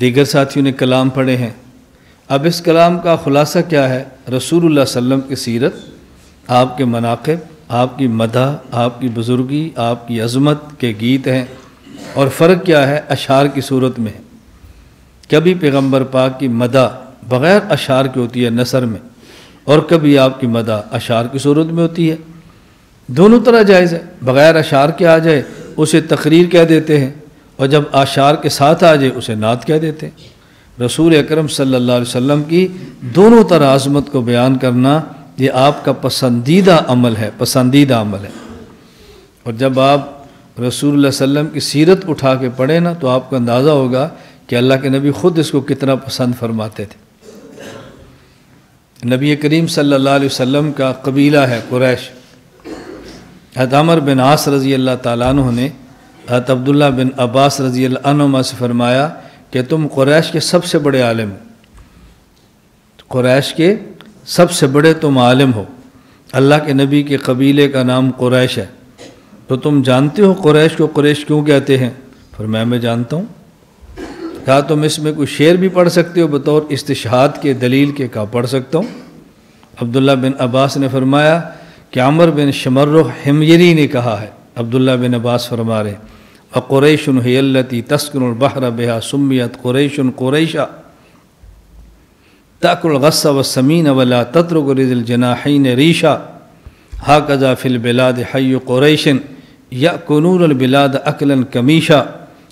دیگر ساتھیوں نے کلام پڑھے ہیں۔ اب اس کلام کا خلاصہ کیا ہے؟ رسول اللہ صلی اللہ علیہ وسلم کی سیرت، آپ کے مناقب، آپ کی مدح، آپ کی بزرگی، آپ کی عظمت کے گیت ہیں۔ اور فرق کیا ہے؟ اشعار کی صورت میں ہے۔ کبھی پیغمبر پاک کی مدح بغیر اشعار کی ہوتی ہے نثر میں، اور کبھی آپ کی مدح اشعار کی صورت میں ہوتی ہے۔ دونوں طرح جائز ہے۔ بغیر اشعار کے آ جائے اسے تقریر کہہ دیتے ہیں، اور جب اشعار کے ساتھ آ جائے اسے نعت کہہ دیتے ہیں۔ رسول اکرم صلی اللہ علیہ وسلم کی دونوں طرح عظمت کو بیان کرنا یہ آپ کا پسندیدہ عمل ہے، پسندیدہ عمل ہے۔ اور جب آپ رسول اللہ صلی اللہ علیہ وسلم کی سیرت اٹھا کے پڑھیں نا تو آپ کو اندازہ ہوگا کہ اللہ کے نبی خود اس کو کتنا پسند فرماتے تھے۔ نبی کریم صلی اللہ علیہ وسلم کا قبیلہ ہے قریش۔ حضرت عمر بن عاص رضی اللہ تعالیٰ عنہ نے حضرت عبداللہ بن عباس رضی اللہ عنہما سے فرمایا کہ تم قریش کے سب سے بڑے عالم ہو، قریش کے سب سے بڑے تم عالم ہو، اللہ کے نبی کے قبیلے کا نام قریش ہے، تو تم جانتے ہو قریش کو قریش کیوں کہتے ہیں؟ فرمایا میں جانتا ہوں۔ کہا تم اس میں کوئی شعر بھی پڑھ سکتے ہو بطور استشہاد کے دلیل کے؟ کہا پڑھ سکتا ہوں۔ عبداللہ بن عباس نے فرمایا کہ عمر بن شمرخ حميري نے کہا ہے۔ عبداللہ بن عباس فرما رہے وقریش هي التي تسكن البحر بها سميت قریش قریشا تأكل الغص والسمين ولا تترك ذي الجناحين ريشا هكذا في البلاد حي قريش يأكلون البلاد أكلا كميشا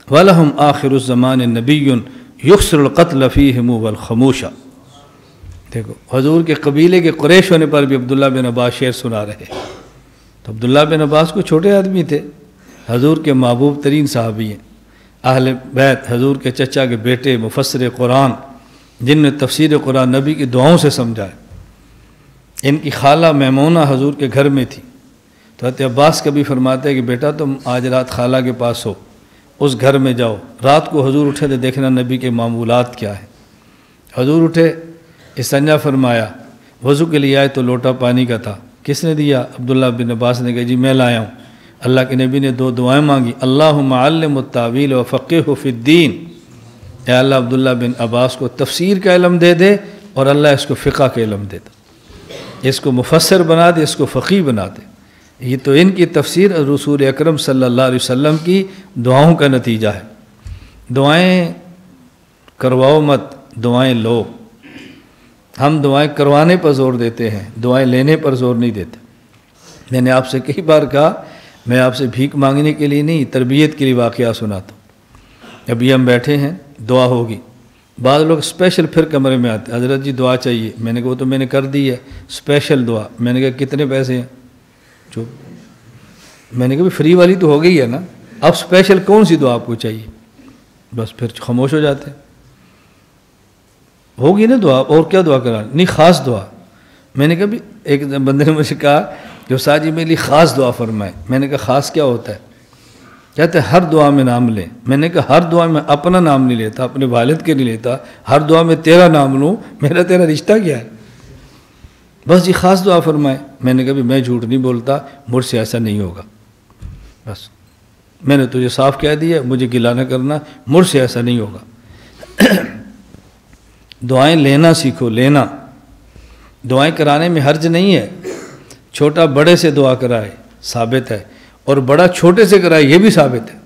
ولهم آخر الزمان نبي يكثر القتل فيهم والخموشا۔ دیکھو حضور کے قبیلے کے قریش ہونے پر بھی عبداللہ بن عباس شعر سنا رہے۔ تو عبداللہ بن عباس کو چھوٹے آدمی تھے، حضور کے محبوب ترین صحابی ہیں، اہل بیت، حضور کے چچا کے بیٹے، مفسر قرآن، جن نے تفسیر قرآن نبی کی دعاؤں سے سمجھائے۔ ان کی خالہ میمونہ حضور کے گھر میں تھی، تو حضرت عباس کبھی فرماتے ہیں کہ بیٹا تم آج رات خالہ کے پاس ہو، اس گھر میں جاؤ۔ رات کو حضور اٹھے تو دیکھنا نبی کے معمولات کیا ہیں۔ حضور اٹھے، استنجا فرمایا، وضو کے لیے آئے تو لوٹا پانی کا تھا۔ کس نے دیا؟ عبداللہ بن عباس نے کہا جی میں لایا ہوں۔ اللہ کے نبی نے دو دعائیں مانگی، اللہم علم التاویل وفقہہ فی الدین، اے اللہ عبداللہ بن عباس کو تفسیر کا علم دے دے اور اللہ اس کو فقہ کا علم دے دے، اس کو مفسر بنا دے، اس کو فقیہ بنا دے۔ یہ تو ان کی تفسیر رسول اکرم صلی اللہ علیہ وسلم کی دعاؤں کا نتیجہ ہے۔ دعائیں کرواؤ مت، دعائیں لو۔ ہم دعائیں کروانے پر زور دیتے ہیں، دعائیں لینے پر زور نہیں دیتے۔ میں نے آپ سے کئی بار کہا میں آپ سے بھیک مانگنے کے لیے نہیں، تربیت کے لیے واقعہ سناتا ہوں۔ ابھی ہم بیٹھے ہیں، دعا ہوگی، بعض لوگ اسپیشل پھر کمرے میں آتے، حضرت جی دعا چاہیے۔ میں نے کہا وہ تو میں نے کر دی ہے، اسپیشل دعا۔ میں نے کہا کتنے پیسے ہیں؟ جو میں نے کہا فری والی تو ہو گئی ہے نا، اب اسپیشل کون سی دعا آپ کو چاہیے؟ بس پھر خاموش ہو جاتے ہیں۔ ہوگی نا دعا، اور کیا دعا کرا؟ نہیں خاص دعا۔ میں نے کہا بھی ایک بندے نے مجھے کہا جو ساجی جی میرے لیے خاص دعا فرمائے۔ میں نے کہا خاص کیا ہوتا ہے؟ کہتے ہر دعا میں نام لیں۔ میں نے کہا ہر دعا میں اپنا نام نہیں لیتا، اپنے والد کے نہیں لیتا، ہر دعا میں تیرا نام لوں، میرا تیرا رشتہ کیا ہے؟ بس جی خاص دعا فرمائے۔ میں نے کہا بھی میں جھوٹ نہیں بولتا، مجھ سے ایسا نہیں ہوگا، بس میں نے تجھے صاف کہہ دیا، مجھے گلہ نہ کرنا، مجھ سے ایسا نہیں ہوگا۔ دعائیں لینا سیکھو، لینا۔ دعائیں کرانے میں حرج نہیں ہے، چھوٹا بڑے سے دعا کرائے ثابت ہے، اور بڑا چھوٹے سے کرائے یہ بھی ثابت ہے۔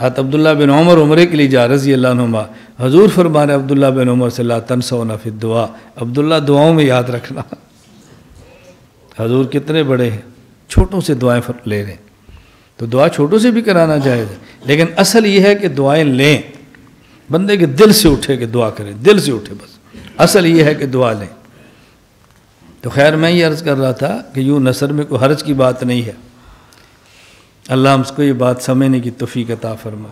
حضرت عبداللہ بن عمر عمرے کے لیے جا رضی اللہ عنہما، حضور فرمانے عبداللہ بن عمر سے لا تنسونا فی الدعاء، عبداللہ دعاؤں میں یاد رکھنا۔ حضور کتنے بڑے ہیں، چھوٹوں سے دعائیں لے رہے ہیں، تو دعا چھوٹوں سے بھی کرانا جائز ہے، لیکن اصل یہ ہے کہ دعائیں لیں، بندے کے دل سے اٹھے کہ دعا کریں، دل سے اٹھے، بس اصل یہ ہے کہ دعا لیں۔ تو خیر میں یہ عرض کر رہا تھا کہ یوں نثر میں کوئی حرج کی بات نہیں ہے۔ اللہ ہم کو یہ بات سمجھنے کی توفیق عطا فرما۔